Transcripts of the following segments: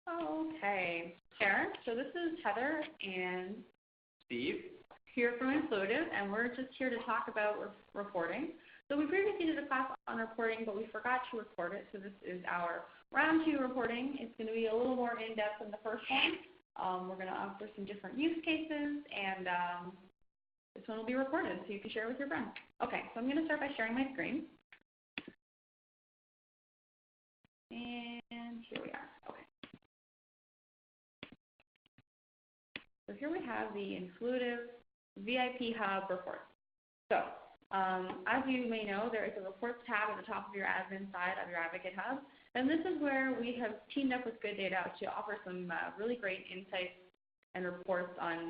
Okay, Karen, so this is Heather and Steve here from Influitive, and we're just here to talk about reporting. So we previously did a class on reporting, but we forgot to record it, so this is our round 2 reporting. It's going to be a little more in-depth than the first one. We're going to offer some different use cases, and this one will be recorded, so you can share it with your friends. Okay, so I'm going to start by sharing my screen. And here we are. Okay. So here we have the Influitive VIP Hub report. So as you may know, there is a reports tab at the top of your admin side of your AdvocateHub. And this is where we have teamed up with Good Data to offer some really great insights and reports on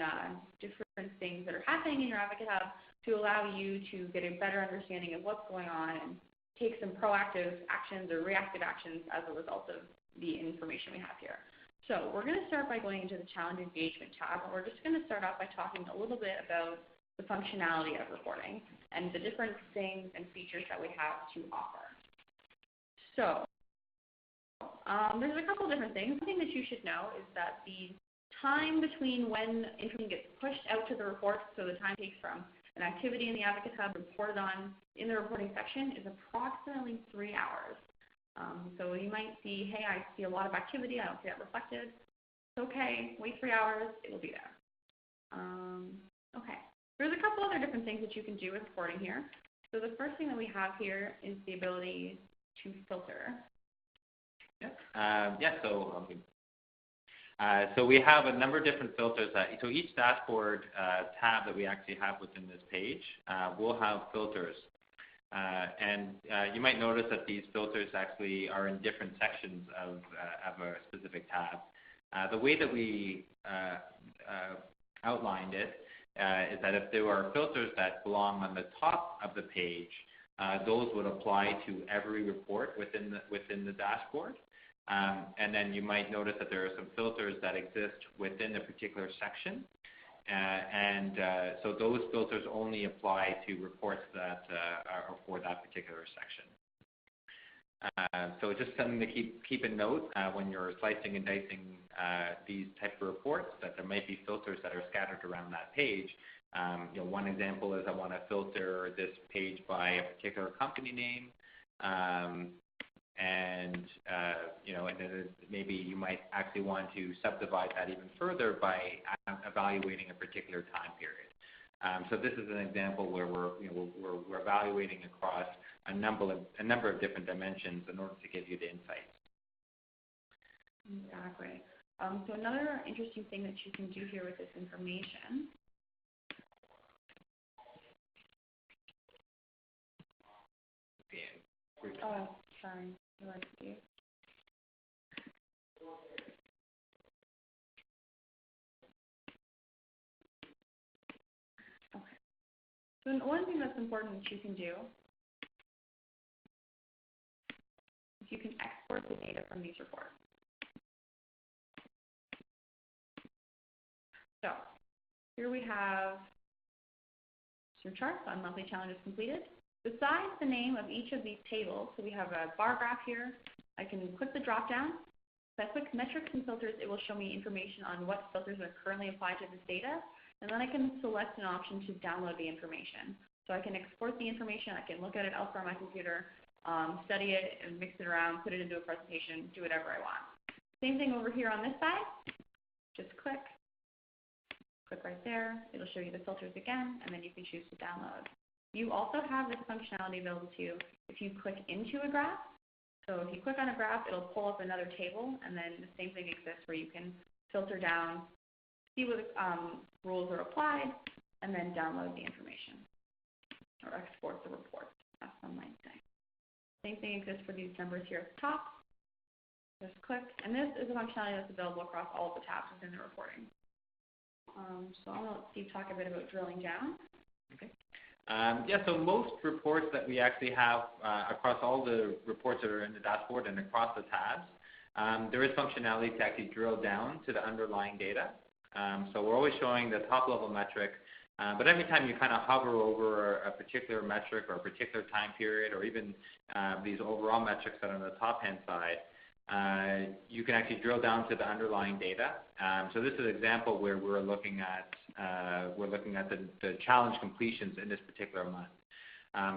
different things that are happening in your AdvocateHub to allow you to get a better understanding of what's going on and take some proactive actions or reactive actions as a result of the information we have here. So we're going to start by going into the Challenge Engagement tab, and we're just going to start off by talking a little bit about the functionality of reporting and the different things and features that we have to offer. So there's a couple different things. One thing that you should know is that the time between when information gets pushed out to the report, so the time it takes from an activity in the AdvocateHub reported on in the reporting section, is approximately 3 hours. So you might see, hey, I see a lot of activity, I don't see that reflected. It's okay, wait 3 hours, it will be there. Okay, there's a couple other different things that you can do with reporting here. So the first thing that we have here is the ability to filter. So we have a number of different filters. So each dashboard tab that we actually have within this page will have filters. And you might notice that these filters actually are in different sections of a specific tab. The way that we outlined it is that if there are filters that belong on the top of the page, those would apply to every report within the dashboard. And then you might notice that there are some filters that exist within a particular section. So those filters only apply to reports that are for that particular section. So just something to keep in note when you're slicing and dicing these type of reports, that there might be filters that are scattered around that page. One example is I want to filter this page by a particular company name. And then maybe you might actually want to subdivide that even further by evaluating a particular time period. So this is an example where we're evaluating across a number of different dimensions in order to give you the insights. Exactly. So another interesting thing that you can do here with this information . Oh, sorry. You're right, Steve. Okay. So one thing that's important that you can do is you can export the data from these reports. So here we have some charts on monthly challenges completed. Besides the name of each of these tables, so we have a bar graph here. I can click the drop down. If I click metrics and filters, it will show me information on what filters are currently applied to this data. And then I can select an option to download the information. So I can export the information. I can look at it elsewhere on my computer, study it, and mix it around, put it into a presentation, do whatever I want. Same thing over here on this side. Just click right there. It'll show you the filters again, and then you can choose to download. You also have this functionality available to you if you click into a graph. So if you click on a graph, it'll pull up another table, and then the same thing exists where you can filter down, see what rules are applied, and then download the information or export the report, as some might say. Same thing exists for these numbers here at the top. Just click, and this is a functionality that's available across all of the tabs within the reporting. So I'm going to let Steve talk a bit about drilling down. Okay. So most reports that we actually have across all the reports that are in the dashboard and across the tabs, there is functionality to actually drill down to the underlying data. So we're always showing the top level metric, but every time you kind of hover over a particular metric or a particular time period or even these overall metrics that are on the top hand side, you can actually drill down to the underlying data. So this is an example where we're looking at the challenge completions in this particular month.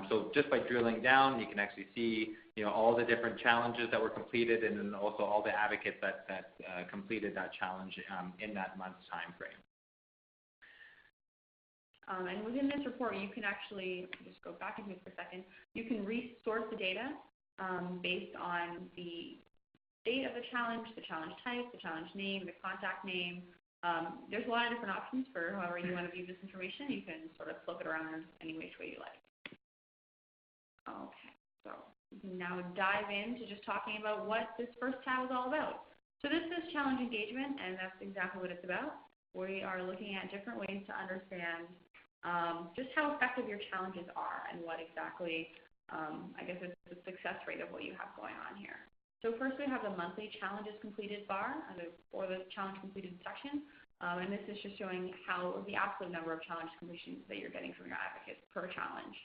So just by drilling down, you can actually see, all the different challenges that were completed, and then also all the advocates that completed that challenge in that month's time frame. And within this report, you can actually, just go back into it for a second, you can resource the data based on the date of the challenge type, the challenge name, the contact name. There's a lot of different options for however you want to view this information. You can sort of flip it around any which way you like. Okay, so we can now dive into just talking about what this first tab is all about. So this is challenge engagement, and that's exactly what it's about. We are looking at different ways to understand just how effective your challenges are and what exactly, I guess, is the success rate of what you have going on here. So first we have the monthly challenges completed bar, or the challenge completed section, and this is just showing how the absolute number of challenge completions that you're getting from your advocates per challenge.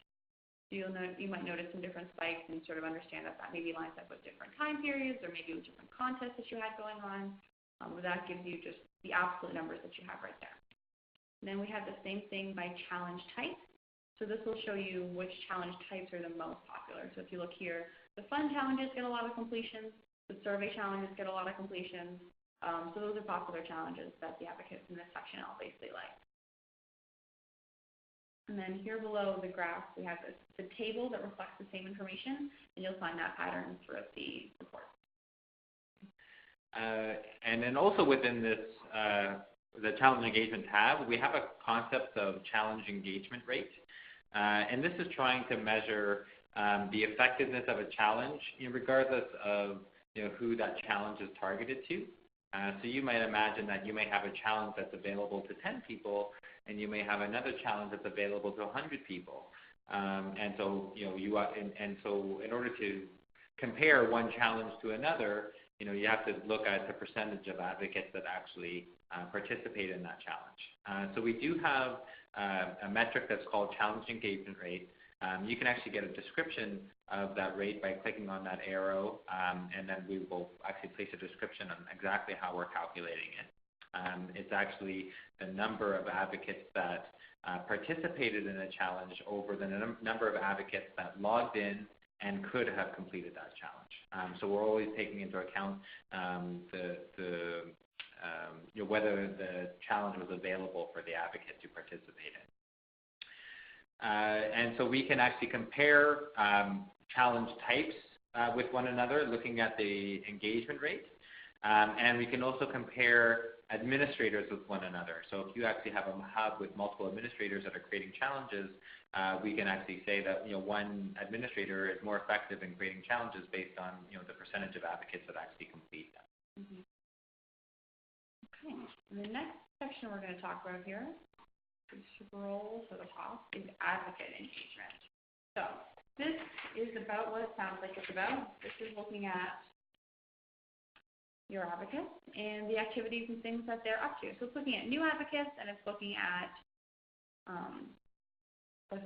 So you might notice some different spikes and sort of understand that maybe lines up with different time periods or maybe with different contests that you had going on. But that gives you just the absolute numbers that you have right there. And then we have the same thing by challenge type. So this will show you which challenge types are the most popular. So if you look here, the fun challenges get a lot of completions. The survey challenges get a lot of completions. So those are popular challenges that the advocates in this section all basically like. And then here below the graph, we have the table that reflects the same information, and you'll find that pattern throughout the report. And then also within this, the challenge engagement tab, we have a concept of challenge engagement rate. And this is trying to measure the effectiveness of a challenge, regardless of who that challenge is targeted to. So you might imagine that you may have a challenge that's available to 10 people, and you may have another challenge that's available to 100 people. And so so in order to compare one challenge to another, you have to look at the percentage of advocates that actually participate in that challenge. So we do have a metric that's called challenge engagement rate. You can actually get a description of that rate by clicking on that arrow, and then we will actually place a description on exactly how we're calculating it. It's actually the number of advocates that participated in a challenge over the number of advocates that logged in and could have completed that challenge. So we're always taking into account whether the challenge was available for the advocate to participate in. And so we can actually compare challenge types with one another, looking at the engagement rate. And we can also compare administrators with one another. So if you actually have a hub with multiple administrators that are creating challenges, we can actually say that one administrator is more effective in creating challenges based on the percentage of advocates that actually complete them. Mm-hmm. Okay. And the next section we're going to talk about here, scroll to the top, is advocate engagement. So this is about what it sounds like it's about. This is looking at your advocates and the activities and things that they're up to. So it's looking at new advocates, and it's looking at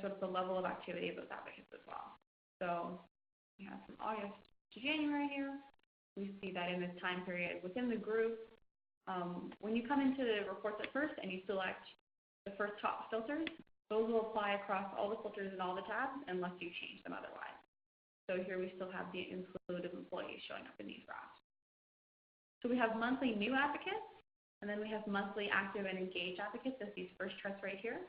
sort of the level of activity of those advocates as well. So we have from August to January here. We see that in this time period within the group, when you come into the reports at first and you select the first top filters, those will apply across all the filters and all the tabs unless you change them otherwise. So here we still have the Influitive employees showing up in these graphs. So we have monthly new advocates, and then we have monthly active and engaged advocates as these first charts right here.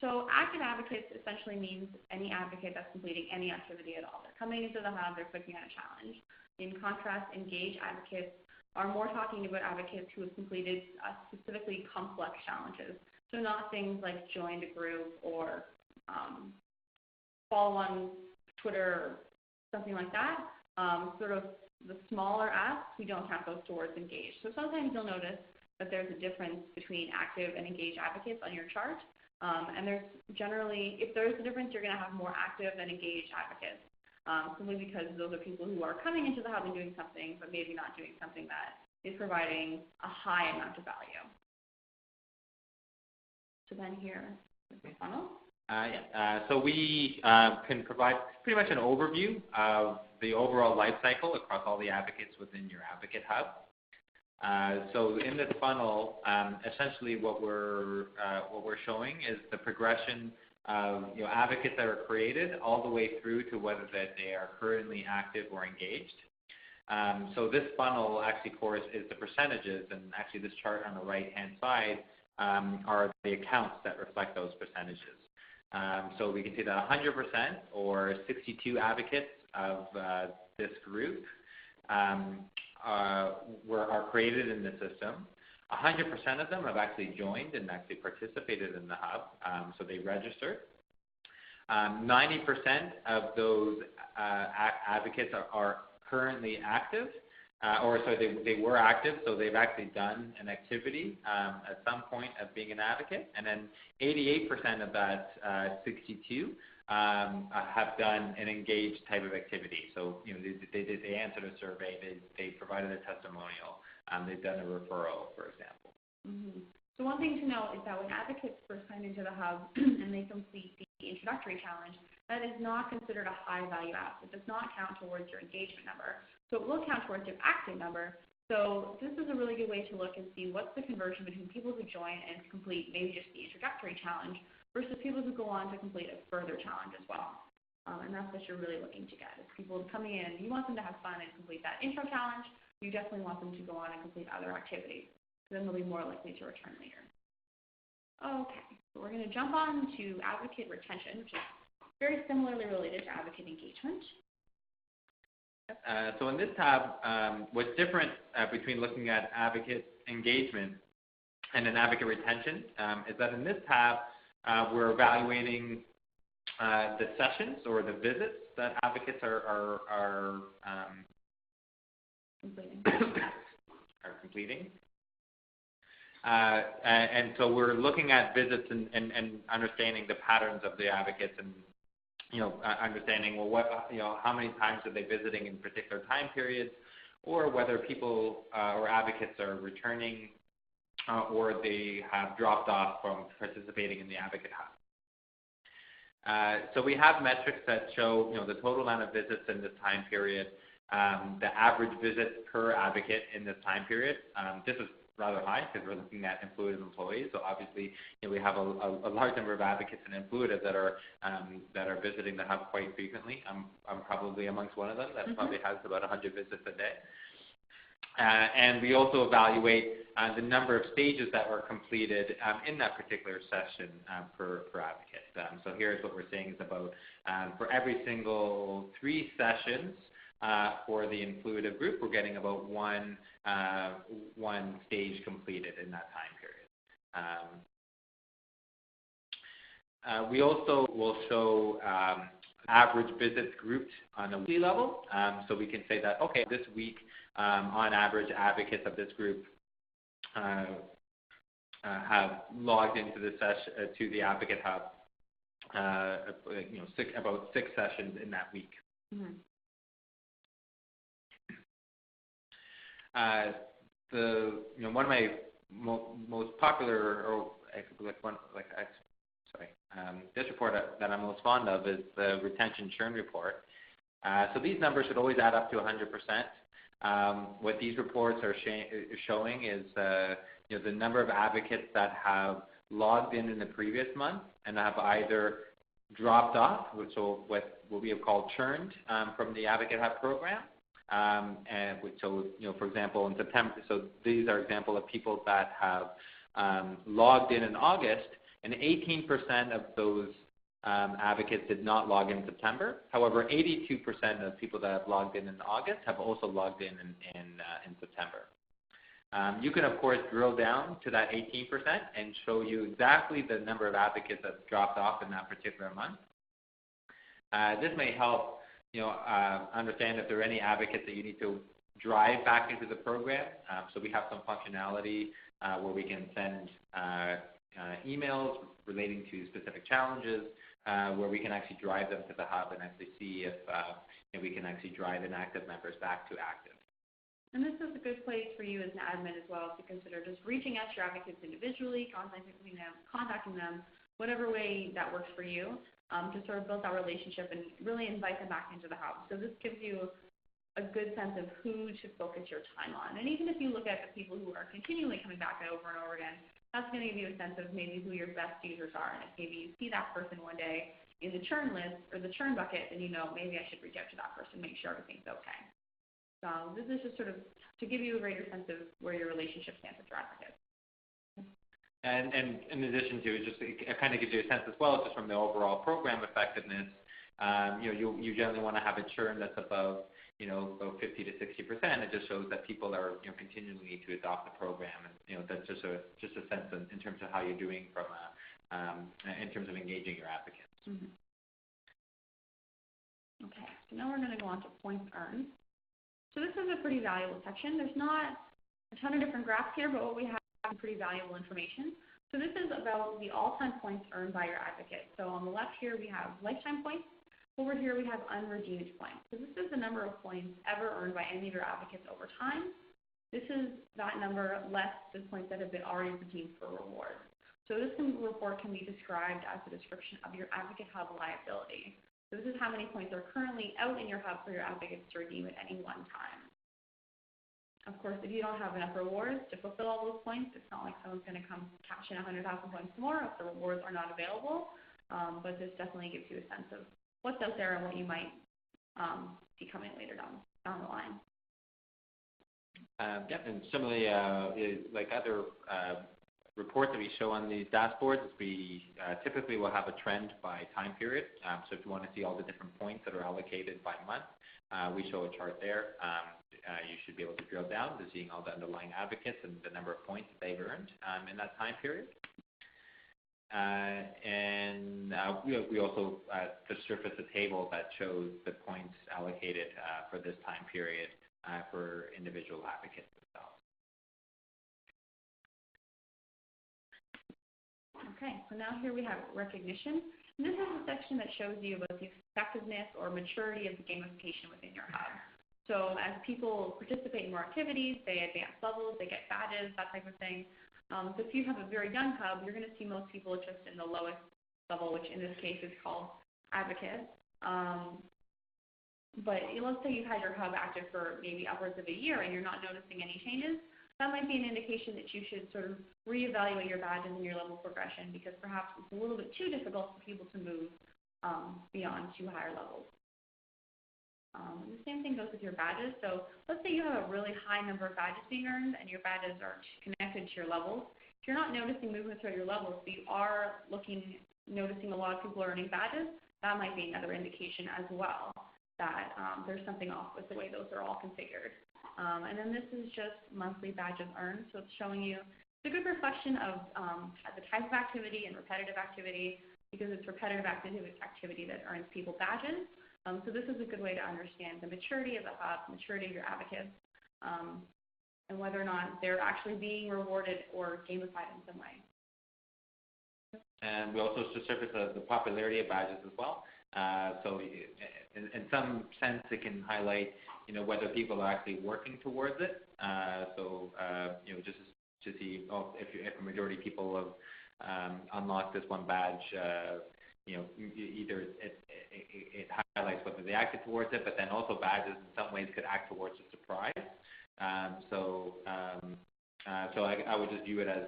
So active advocates essentially means any advocate that's completing any activity at all. They're coming into the hub, they're clicking on a challenge. In contrast, engaged advocates are more talking about advocates who have completed specifically complex challenges. So not things like joined a group or follow on Twitter or something like that. Sort of the smaller asks, we don't count those towards engaged. So sometimes you'll notice that there's a difference between active and engaged advocates on your chart. And there's generally, if there's a difference, you're going to have more active than engaged advocates, simply because those are people who are coming into the hub and doing something, but maybe not doing something that is providing a high amount of value. So then here is the funnel. So we can provide pretty much an overview of the overall life cycle across all the advocates within your AdvocateHub. So in this funnel, essentially what we're showing is the progression of advocates that are created all the way through to whether that they are currently active or engaged. So this funnel actually, of course, is the percentages, and actually this chart on the right-hand side are the accounts that reflect those percentages. So we can see that 100% or 62 advocates of this group are created in the system. 100% of them have actually joined and actually participated in the hub, so they registered. 90% of those advocates are currently active, they were active, so they've actually done an activity at some point of being an advocate, and then 88% of that 62 have done an engaged type of activity. So they answered a survey, they provided a testimonial, they've done a referral, for example. Mm-hmm. So one thing to note is that when advocates first sign into the hub and they complete the introductory challenge, that is not considered a high-value app. It does not count towards your engagement number. So it will count towards your active number. So this is a really good way to look and see what's the conversion between people who join and complete maybe just the introductory challenge versus people who go on to complete a further challenge as well. And that's what you're really looking to get, is people coming in. You want them to have fun and complete that intro challenge. You definitely want them to go on and complete other activities. Then they'll be more likely to return later. Okay, so we're going to jump on to advocate retention, which is very similarly related to advocate engagement. So in this tab, what's different between looking at advocate engagement and an advocate retention is that in this tab, we're evaluating the sessions or the visits that advocates are completing. And so we're looking at visits and understanding the patterns of the advocates and understanding how many times are they visiting in particular time periods, or whether people or advocates are returning or they have dropped off from participating in the Advocate Hub. So we have metrics that show the total amount of visits in this time period, the average visits per advocate in this time period. This is rather high because we're looking at Influitive employees. So obviously, we have a large number of advocates in Influitive that are visiting the hub quite frequently. I'm probably amongst one of them that probably has about 100 visits a day. And we also evaluate the number of stages that were completed in that particular session per advocate. So here's what we're saying is about for every single 3 sessions for the Influitive group, we're getting about one stage completed in that time period. We also will show average visits grouped on a weekly level. So we can say that, okay, this week, on average, advocates of this group have logged into the session to the Advocate Hub, about 6 sessions in that week. Mm-hmm. One of my most popular, this report that I'm most fond of is the retention churn report. So these numbers should always add up to 100%. What these reports are showing is the number of advocates that have logged in the previous month and have either dropped off, which what we have called churned from the Advocate Hub program. And so, for example, in September, so these are examples of people that have logged in August, and 18% of those advocates did not log in September. However, 82% of people that have logged in August have also logged in September. You can, of course, drill down to that 18% and show you exactly the number of advocates that dropped off in that particular month. This may help understand if there are any advocates that you need to drive back into the program. So we have some functionality where we can send emails relating to specific challenges, where we can actually drive them to the hub and actually see if we can actually drive inactive members back to active. And this is a good place for you as an admin as well to consider just reaching out to your advocates individually, contacting them, whatever way that works for you, to sort of build that relationship and really invite them back into the hub. So this gives you a good sense of who to focus your time on. And even if you look at the people who are continually coming back over and over again, that's going to give you a sense of maybe who your best users are. And if maybe you see that person one day in the churn list or the churn bucket, then you know maybe I should reach out to that person, make sure everything's okay. So this is just sort of to give you a greater sense of where your relationship stands with your advocates. And in addition to it, just it kind of gives you a sense as well, just from the overall program effectiveness. You generally want to have a churn that's above, about 50 to 60%. It just shows that people are, continuing to adopt the program, and that's just a sense in terms of how you're doing from in terms of engaging your advocates. Mm-hmm. Okay, so now we're going to go on to points earned. So this is a pretty valuable section. There's not a ton of different graphs here, but what we have is pretty valuable information. So this is about the all-time points earned by your advocate. So on the left here we have lifetime points. Over here we have unredeemed points. So this is the number of points ever earned by any of your advocates over time. This is that number less the points that have been already redeemed for rewards. So this report can be described as a description of your Advocate Hub liability. So this is how many points are currently out in your hub for your advocates to redeem at any one time. Of course, if you don't have enough rewards to fulfill all those points, it's not like someone's going to come cash in 100,000 points more if the rewards are not available. But this definitely gives you a sense of what's out there and what you might see coming later down the line. And similarly, like other reports that we show on these dashboards, we typically will have a trend by time period. So if you want to see all the different points that are allocated by month, we show a chart there. You should be able to drill down to seeing all the underlying advocates and the number of points that they've earned in that time period. We also just surface a table that shows the points allocated for this time period for individual advocates themselves. Okay, so now here we have recognition. And this is a section that shows you about the effectiveness or maturity of the gamification within your hub. So as people participate in more activities, they advance levels, they get badges, that type of thing. So if you have a very young hub, you're going to see most people just in the lowest level, which in this case is called advocate. But let's say you've had your hub active for maybe upwards of a year and you're not noticing any changes. That might be an indication that you should sort of reevaluate your badges and your level progression, because perhaps it's a little bit too difficult for people to move beyond to higher levels. The same thing goes with your badges. So let's say you have a really high number of badges being earned and your badges are connected to your levels. If you're not noticing movement through your levels, but you are noticing a lot of people are earning badges, that might be another indication as well that there's something off with the way those are all configured. And then this is just monthly badges earned. So it's showing you, it's a good reflection of the type of activity and repetitive activity, because it's repetitive activity that earns people badges. So this is a good way to understand the maturity of the hub, maturity of your advocates, and whether or not they're actually being rewarded or gamified in some way. And we also surface the popularity of badges as well. So in some sense, it can highlight, whether people are actually working towards it. Just to see if a majority of people have unlocked this one badge, either it highlights whether they acted towards it, but then also badges in some ways could act towards a surprise. So I would just view it as,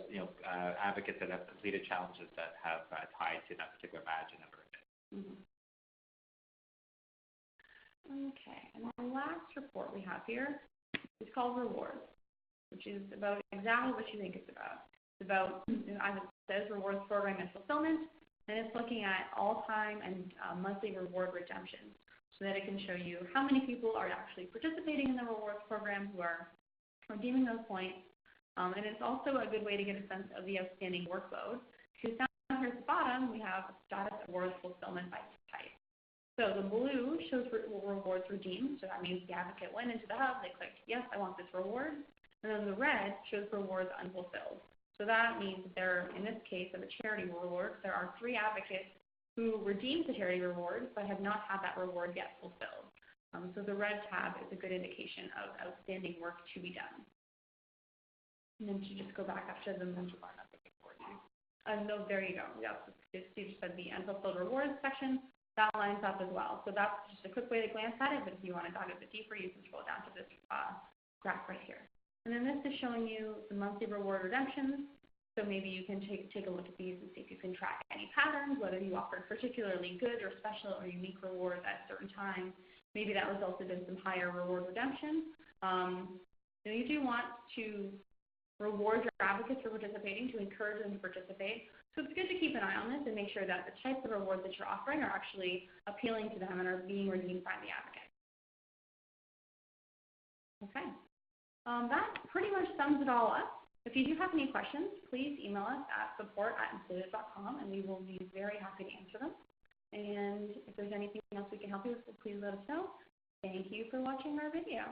advocates that have completed challenges that have tied to that particular badge and have earned it. Mm-hmm. Okay, and the last report we have here is called Rewards, which is about exactly what you think it's about. It's about, as it says, rewards program and fulfillment, and it's looking at all-time and monthly reward redemptions, so that it can show you how many people are actually participating in the rewards program, who are redeeming those points. And it's also a good way to get a sense of the outstanding workload, because down here at the bottom we have status awards fulfillment by type. So the blue shows rewards redeemed, so that means the advocate went into the hub, they clicked, yes, I want this reward. And then the red shows rewards unfulfilled. So that means that there, in this case of a charity reward, there are 3 advocates who redeemed the charity reward but have not had that reward yet fulfilled. So the red tab is a good indication of outstanding work to be done. And then to just go back up to the mentor bar, that's a good word. No, there you go. Yes, you just said the unfulfilled rewards section. That lines up as well. So that's just a quick way to glance at it, but if you want to dive a bit deeper, you can scroll down to this graph right here. And then this is showing you the monthly reward redemptions. So maybe you can take a look at these and see if you can track any patterns, whether you offered particularly good or special or unique rewards at certain times. Maybe that resulted in some higher reward redemption. You do want to reward your advocates for participating, to encourage them to participate. So it's good to keep an eye on this and make sure that the types of rewards that you're offering are actually appealing to them and are being redeemed by the advocate. Okay. That pretty much sums it all up. If you do have any questions, please email us at support@influitive.com, and we will be very happy to answer them. And if there's anything else we can help you with, please let us know. Thank you for watching our video.